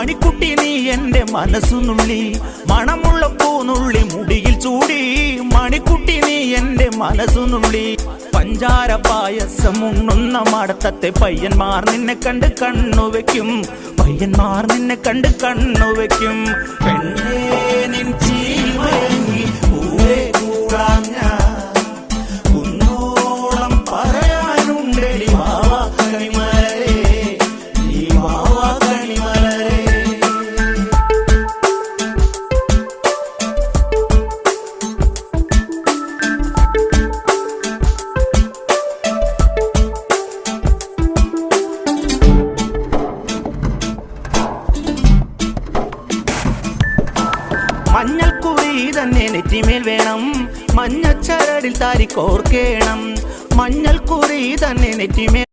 മണിക്കുട്ടി നീ എൻ്റെ മനസ്സുനുള്ളി മണമുള്ള പൂനുള്ളി മുടിയിൽ ചൂടി മണിക്കുട്ടി നീ എൻ്റെ മനസ്സുനുള്ളി പഞ്ചാര പായസം ഉണ്ണുന്ന മടത്തത്തെ പയ്യന്മാർ നിന്നെ കണ്ട് കണ്ണുവെക്കും പയ്യന്മാർ നിന്നെ കണ്ട് കണ്ണുവെക്കും പെണ്ണേ നിൻ ചീമയങ്ങി പൂവേ കൂടാൻ ഞാൻ കുന്നോളം പറയാനുണ്ടെടി വാവാ കണിമലരേ നീ വാവാ കണിമലരേ. മഞ്ഞൾക്കുറി തന്നെ നെറ്റിമേൽ വേണം മഞ്ഞച്ചരടിൽ താരി കോർക്കേണം മഞ്ഞൾക്കുറി തന്നെ നെറ്റിമേൽ